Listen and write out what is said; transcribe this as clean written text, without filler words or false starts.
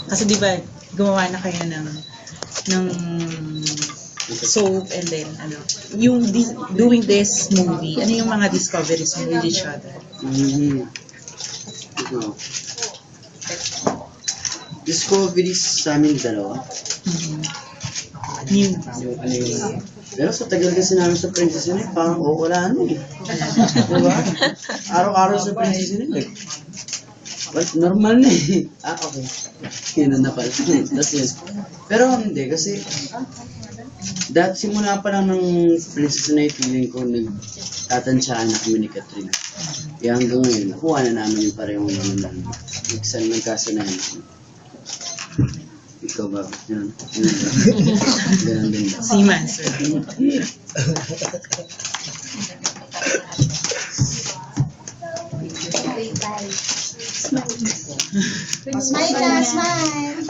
Kasi di ba, gumawa na kayo ng soap and then, yung doing this movie, ano yung mga discoveries mo with each other? Ito. Discoveries sa amin dalawa. New. Pero sa tagal kasi namin sa Princess yun parang wala eh. Diba? Araw-araw sa Princess yun well, normal na eh. Okay. Yun na pala. Tapos yun. Pero hindi kasi simula pa lang ng Princess na feeling ko nagtatansyaan na kami ni Katrina. Kaya hanggang ngayon, nakuha na namin yung parehong nagkasanayan. Ikaw ba? Yun. Ganun din ba? Seaman, sir. Smile na, smile.